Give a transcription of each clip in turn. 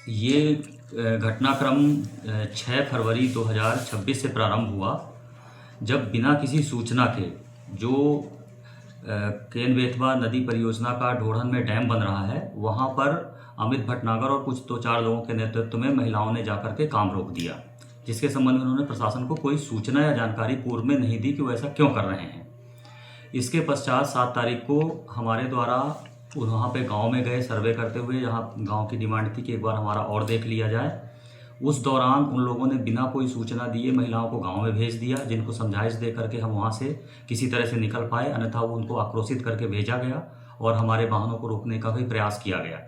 ये घटनाक्रम 6 फरवरी 2026 से प्रारंभ हुआ, जब बिना किसी सूचना के जो केन बेतवा नदी परियोजना का ढोढ़न में डैम बन रहा है, वहाँ पर अमित भटनागर और कुछ 2-4 लोगों के नेतृत्व में महिलाओं ने जाकर के काम रोक दिया, जिसके संबंध में उन्होंने प्रशासन को कोई सूचना या जानकारी पूर्व में नहीं दी कि वो ऐसा क्यों कर रहे हैं। इसके पश्चात 7 तारीख को हमारे द्वारा वहाँ पे गांव में गए सर्वे करते हुए, जहाँ गांव की डिमांड थी कि एक बार हमारा और देख लिया जाए। उस दौरान उन लोगों ने बिना कोई सूचना दिए महिलाओं को गांव में भेज दिया, जिनको समझाइश दे करके हम वहाँ से किसी तरह से निकल पाए, अन्यथा वो उनको आक्रोशित करके भेजा गया और हमारे वाहनों को रोकने का भी प्रयास किया गया।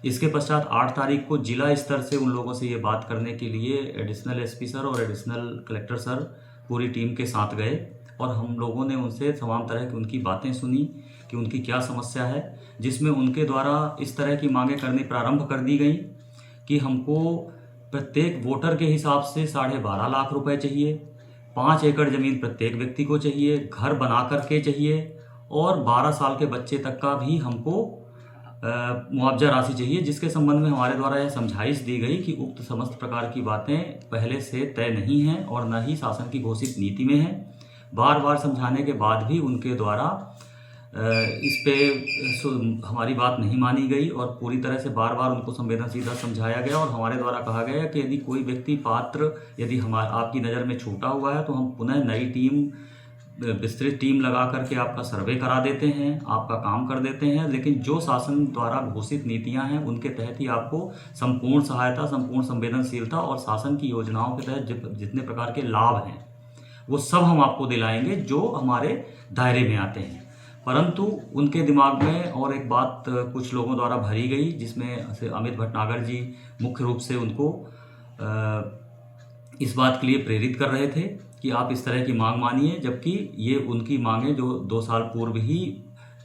इसके पश्चात 8 तारीख को जिला स्तर से उन लोगों से ये बात करने के लिए एडिशनल एसपी सर और एडिशनल कलेक्टर सर पूरी टीम के साथ गए और हम लोगों ने उनसे तमाम तरह की उनकी बातें सुनी कि उनकी क्या समस्या है, जिसमें उनके द्वारा इस तरह की मांगें करनी प्रारंभ कर दी गई कि हमको प्रत्येक वोटर के हिसाब से 12.5 लाख रुपए चाहिए, 5 एकड़ ज़मीन प्रत्येक व्यक्ति को चाहिए, घर बना करके चाहिए और 12 साल के बच्चे तक का भी हमको मुआवजा राशि चाहिए, जिसके संबंध में हमारे द्वारा यह समझाइश दी गई कि उक्त समस्त प्रकार की बातें पहले से तय नहीं हैं और न ही शासन की घोषित नीति में है। बार बार समझाने के बाद भी उनके द्वारा इस पे हमारी बात नहीं मानी गई और पूरी तरह से बार बार उनको संवेदनशीलता समझाया गया और हमारे द्वारा कहा गया कि यदि कोई व्यक्ति पात्र यदि आपकी नज़र में छूटा हुआ है तो हम पुनः नई टीम, विस्तृत टीम लगा करके आपका सर्वे करा देते हैं, आपका काम कर देते हैं, लेकिन जो शासन द्वारा घोषित नीतियां हैं उनके तहत ही आपको संपूर्ण सहायता, संपूर्ण संवेदनशीलता और शासन की योजनाओं के तहत जितने प्रकार के लाभ हैं वो सब हम आपको दिलाएंगे जो हमारे दायरे में आते हैं। परंतु उनके दिमाग में और एक बात कुछ लोगों द्वारा भरी गई, जिसमें अमित भटनागर जी मुख्य रूप से उनको इस बात के लिए प्रेरित कर रहे थे कि आप इस तरह की मांग मानिए, जबकि ये उनकी मांगें जो 2 साल पूर्व ही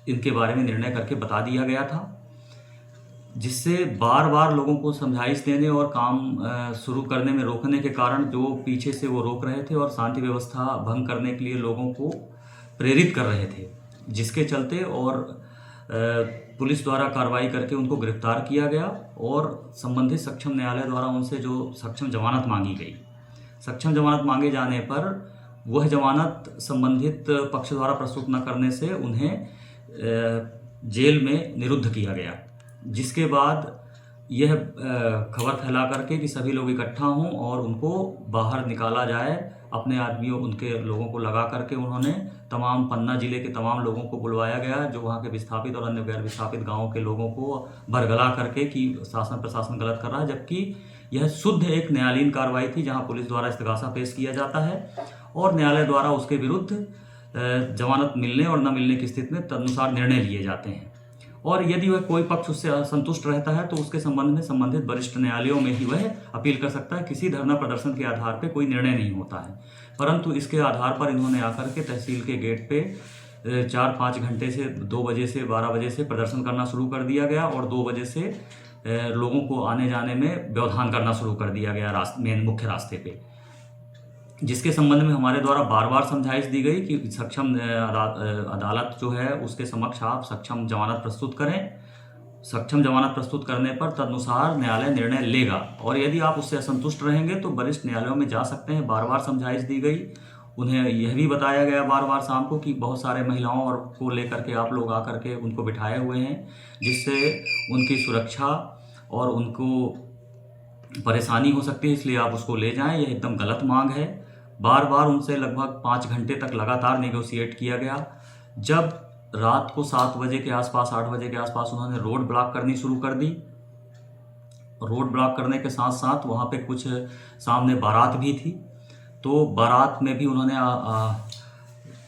इनके बारे में निर्णय करके बता दिया गया था, जिससे बार बार लोगों को समझाइश देने और काम शुरू करने में रोकने के कारण जो पीछे से वो रोक रहे थे और शांति व्यवस्था भंग करने के लिए लोगों को प्रेरित कर रहे थे, जिसके चलते और पुलिस द्वारा कार्रवाई करके उनको गिरफ्तार किया गया और संबंधित सक्षम न्यायालय द्वारा उनसे जो सक्षम जमानत मांगी गई, सक्षम जमानत मांगे जाने पर वह जमानत संबंधित पक्ष द्वारा प्रस्तुत न करने से उन्हें जेल में निरुद्ध किया गया, जिसके बाद यह खबर फैला करके कि सभी लोग इकट्ठा हों और उनको बाहर निकाला जाए, अपने आदमियों उनके लोगों को लगा करके उन्होंने तमाम पन्ना जिले के तमाम लोगों को बुलवाया गया, जो वहाँ के विस्थापित और अन्य गैर विस्थापित गाँवों के लोगों को बरगला करके कि शासन प्रशासन गलत कर रहा है, जबकि यह शुद्ध एक न्यायालयीन कार्रवाई थी जहाँ पुलिस द्वारा इस्तगासा पेश किया जाता है और न्यायालय द्वारा उसके विरुद्ध जमानत मिलने और न मिलने की स्थिति में तदनुसार निर्णय लिए जाते हैं और यदि वह कोई पक्ष उससे असंतुष्ट रहता है तो उसके संबंध में संबंधित वरिष्ठ न्यायालयों में ही वह अपील कर सकता है। किसी धरना प्रदर्शन के आधार पर कोई निर्णय नहीं होता है, परंतु इसके आधार पर इन्होंने आकर के तहसील के गेट पे 4-5 घंटे से 2 बजे से 12 बजे से प्रदर्शन करना शुरू कर दिया गया और 2 बजे से लोगों को आने जाने में व्यवधान करना शुरू कर दिया गया मेन मुख्य रास्ते पे, जिसके संबंध में हमारे द्वारा बार बार समझाइश दी गई कि सक्षम अदालत जो है उसके समक्ष आप सक्षम जमानत प्रस्तुत करें, सक्षम जमानत प्रस्तुत करने पर तदनुसार न्यायालय निर्णय लेगा और यदि आप उससे असंतुष्ट रहेंगे तो वरिष्ठ न्यायालयों में जा सकते हैं। बार बार समझाइश दी गई, उन्हें यह भी बताया गया बार बार शाम को कि बहुत सारे महिलाओं और को लेकर के आप लोग आकर के उनको बिठाए हुए हैं, जिससे उनकी सुरक्षा और उनको परेशानी हो सकती है, इसलिए आप उसको ले जाएं, यह एकदम गलत मांग है। बार बार उनसे लगभग 5 घंटे तक लगातार नेगोशिएट किया गया। जब रात को 7 बजे के आसपास 8 बजे के आसपास उन्होंने रोड ब्लॉक करनी शुरू कर दी। रोड ब्लॉक करने के साथ साथ वहाँ पे कुछ सामने बारात भी थी, तो बारात में भी उन्होंने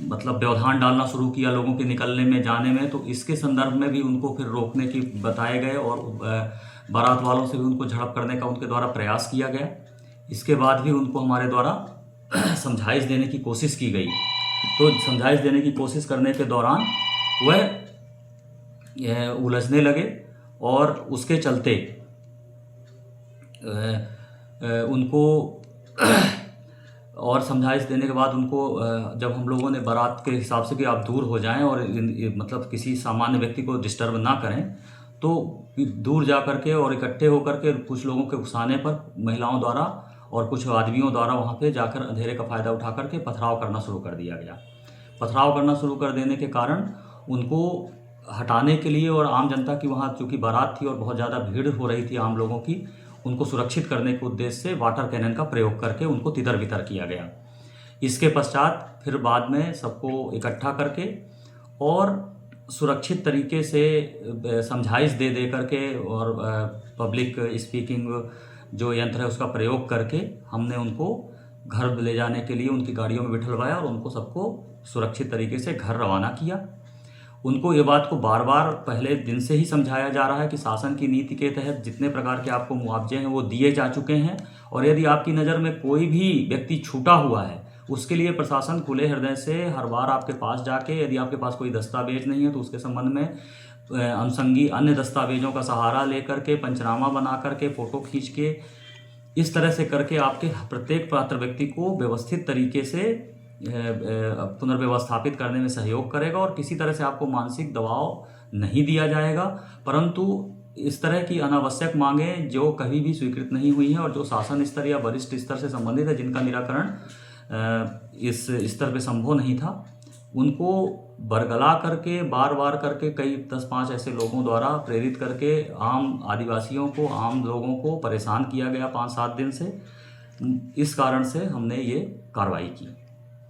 मतलब व्यवधान डालना शुरू किया लोगों के निकलने में जाने में, तो इसके संदर्भ में भी उनको फिर रोकने की बताए गए और बारात वालों से भी उनको झड़प करने का उनके द्वारा प्रयास किया गया। इसके बाद भी उनको हमारे द्वारा समझाइश देने की कोशिश की गई, तो समझाइश देने की कोशिश करने के दौरान वह उलझने लगे और उसके चलते उनको और समझाइश देने के बाद उनको जब हम लोगों ने बारात के हिसाब से कि आप दूर हो जाएं और मतलब किसी सामान्य व्यक्ति को डिस्टर्ब ना करें, तो दूर जा कर के और इकट्ठे होकर के कुछ लोगों के उकसाने पर महिलाओं द्वारा और कुछ आदमियों द्वारा वहाँ पे जाकर अंधेरे का फ़ायदा उठा करके पथराव करना शुरू कर दिया गया। पथराव करना शुरू कर देने के कारण उनको हटाने के लिए और आम जनता की वहाँ चूँकि बारात थी और बहुत ज़्यादा भीड़ हो रही थी आम लोगों की, उनको सुरक्षित करने के उद्देश्य से वाटर कैनन का प्रयोग करके उनको तितर-बितर किया गया। इसके पश्चात फिर बाद में सबको इकट्ठा करके और सुरक्षित तरीके से समझाइश दे दे करके और पब्लिक स्पीकिंग जो यंत्र है उसका प्रयोग करके हमने उनको घर ले जाने के लिए उनकी गाड़ियों में बिठलवाया और उनको सबको सुरक्षित तरीके से घर रवाना किया। उनको ये बात को बार बार पहले दिन से ही समझाया जा रहा है कि शासन की नीति के तहत जितने प्रकार के आपको मुआवजे हैं वो दिए जा चुके हैं और यदि आपकी नज़र में कोई भी व्यक्ति छूटा हुआ है उसके लिए प्रशासन खुले हृदय से हर बार आपके पास जाके, यदि आपके पास कोई दस्तावेज नहीं है तो उसके संबंध में अनुषंगी अन्य दस्तावेजों का सहारा लेकर के पंचनामा बना करके फ़ोटो खींच के इस तरह से करके आपके प्रत्येक पात्र व्यक्ति को व्यवस्थित तरीके से पुनर्व्यवस्थापित करने में सहयोग करेगा और किसी तरह से आपको मानसिक दबाव नहीं दिया जाएगा। परंतु इस तरह की अनावश्यक मांगें जो कभी भी स्वीकृत नहीं हुई हैं और जो शासन स्तर या वरिष्ठ स्तर से संबंधित है, जिनका निराकरण इस स्तर पे संभव नहीं था, उनको बरगला करके बार बार करके कई 10-5 ऐसे लोगों द्वारा प्रेरित करके आम आदिवासियों को, आम लोगों को परेशान किया गया 5-7 दिन से। इस कारण से हमने ये कार्रवाई की।